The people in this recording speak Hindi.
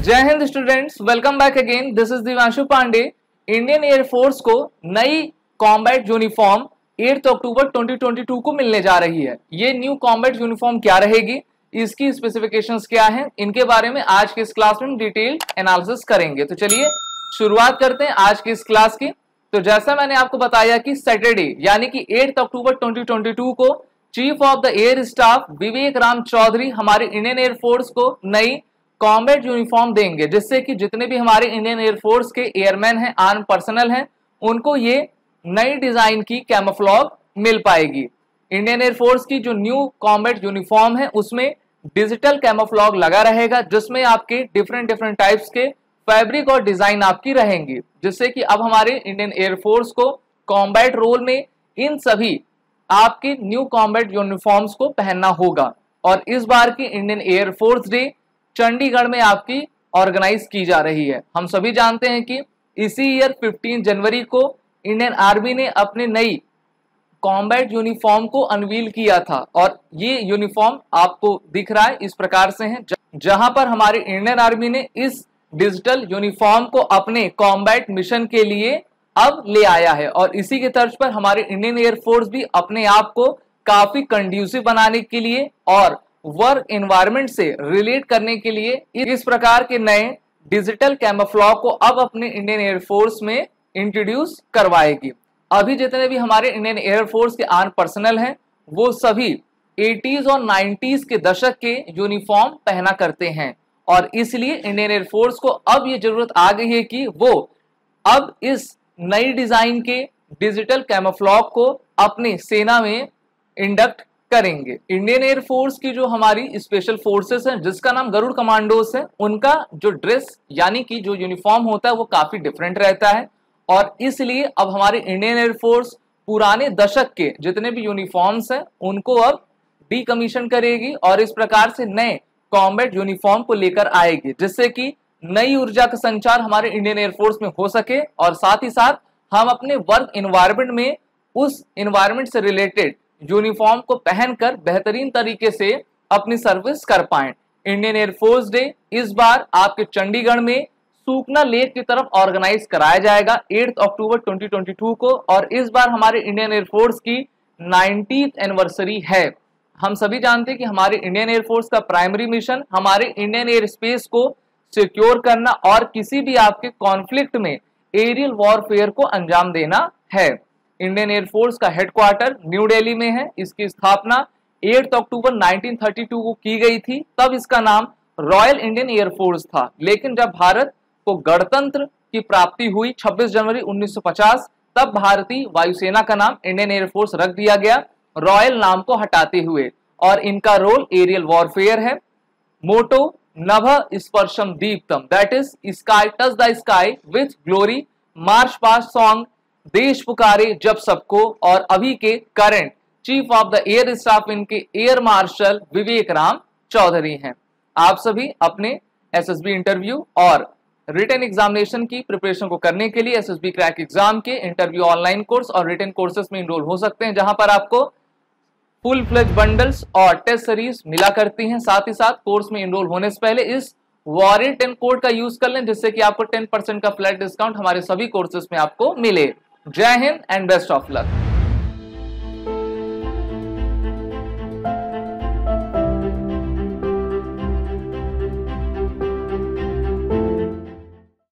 जय हिंद students, welcome back again. This is Divanshu Pandey. Indian air force को नई कॉम्बैट यूनिफॉर्म 8 अक्टूबर 2022 को मिलने जा रही है। ये न्यू कॉम्बैट यूनिफॉर्म क्या रहेगी, इसकी स्पेसिफिकेशंस क्या हैं, इनके बारे में आज की इस क्लास में डिटेल एनालिसिस करेंगे। तो चलिए शुरुआत करते हैं आज की इस क्लास की। तो जैसा मैंने आपको बताया कि सैटरडे यानी कि 8 अक्टूबर 2022 को chief of the air staff Vivek Ram Chaudhary हमारे इंडियन एयरफोर्स को नई कॉम्बैट यूनिफॉर्म देंगे, जिससे कि जितने भी हमारे इंडियन एयरफोर्स के एयरमैन हैं, आर्म पर्सनल हैं, उनको ये नई डिजाइन की कैमोफ्लॉग मिल पाएगी। इंडियन एयरफोर्स की जो न्यू कॉम्बैट यूनिफॉर्म है उसमें डिजिटल कैमोफ्लॉग लगा रहेगा, जिसमें आपके डिफरेंट टाइप्स के फैब्रिक और डिजाइन आपकी रहेंगी, जिससे कि अब हमारे इंडियन एयरफोर्स को कॉम्बैट रोल में इन सभी आपके न्यू कॉम्बैट यूनिफॉर्म्स को पहनना होगा। और इस बार की इंडियन एयरफोर्स डे चंडीगढ़ में आपकी ऑर्गेनाइज की जा रही है। हम सभी जानते हैं कि इसी ईयर 15 जनवरी को इंडियन आर्मी ने अपने नई कॉम्बैट यूनिफॉर्म को अनवील किया था, और ये यूनिफॉर्म आपको दिख रहा है इस प्रकार से है, जहां पर हमारे इंडियन आर्मी ने इस डिजिटल यूनिफॉर्म को अपने कॉम्बैट मिशन के लिए अब ले आया है। और इसी के तर्ज पर हमारे इंडियन एयरफोर्स भी अपने आप को काफी कंड्यूसिव बनाने के लिए और वर्क एनवायरनमेंट से रिलेट करने के लिए इस प्रकार के नए डिजिटल कैमोफ्लॉग को अब अपने इंडियन एयरफोर्स में इंट्रोड्यूस करवाएगी। अभी जितने भी हमारे इंडियन एयरफोर्स के आर्म पर्सनल हैं वो सभी 80s और 90s के दशक के यूनिफॉर्म पहना करते हैं, और इसलिए इंडियन एयरफोर्स को अब ये जरूरत आ गई है कि वो अब इस नई डिजाइन के डिजिटल कैमोफ्लॉग को अपने सेना में इंडक्ट करेंगे। इंडियन एयरफोर्स की जो हमारी स्पेशल फोर्सेस हैं, जिसका नाम गरुड़ कमांडोस है, उनका जो ड्रेस यानी कि जो यूनिफॉर्म होता है वो काफी डिफरेंट रहता है, और इसलिए अब हमारी इंडियन एयरफोर्स पुराने दशक के जितने भी यूनिफॉर्म्स हैं उनको अब डीकमीशन करेगी और इस प्रकार से नए कॉम्बैट यूनिफॉर्म को लेकर आएगी, जिससे कि नई ऊर्जा का संचार हमारे इंडियन एयरफोर्स में हो सके और साथ ही साथ हम अपने वर्क एनवायरनमेंट में उस एनवायरनमेंट से रिलेटेड यूनिफॉर्म को पहनकर बेहतरीन तरीके से अपनी सर्विस कर पाएं। इंडियन एयरफोर्स डे इस बार आपके चंडीगढ़ में सूखना लेक की तरफ ऑर्गेनाइज कराया जाएगा 8 अक्टूबर 2022 को, और इस बार हमारे इंडियन एयरफोर्स की 90th एनिवर्सरी है। हम सभी जानते हैं कि हमारे इंडियन एयरफोर्स का प्राइमरी मिशन हमारे इंडियन एयर स्पेस को सिक्योर करना और किसी भी आपके कॉन्फ्लिक्ट में एरियल वॉरफेयर को अंजाम देना है। इंडियन एयरफोर्स का हेडक्वार्टर न्यू दिल्ली में है। इसकी स्थापना 8 अक्टूबर 1932 को की गई थी। तब इसका नाम रॉयल इंडियन एयरफोर्स था, लेकिन जब भारत को गणतंत्र की प्राप्ति हुई 26 जनवरी 1950, तब भारतीय वायुसेना का नाम इंडियन एयरफोर्स रख दिया गया, रॉयल नाम को हटाते हुए, और इनका रोल एरियल वॉरफेयर है। मोटो नभ स्पर्शम दीप्तम, that is sky touch the sky with glory, march past song, देश पुकारे जब सबको, और अभी के current chief of the air staff इनके एयर मार्शल विवेक राम चौधरी हैं। आप सभी अपने एसएसबी इंटरव्यू और रिटन एग्जामिनेशन की प्रिपरेशन को करने के लिए एसएसबी क्रैक एग्जाम के इंटरव्यू ऑनलाइन कोर्स और रिटन कोर्सेज में इनरोल हो सकते हैं, जहां पर आपको फुल फ्लेज बंडल्स और टेस्ट सीरीज मिला करती हैं। साथ ही साथ कोर्स में इनरोल होने से पहले इस वॉरियर 10 कोड का यूज कर लें, जिससे कि आपको 10% का फ्लैट डिस्काउंट हमारे सभी कोर्सेज में आपको मिले। जय Hind and best of luck.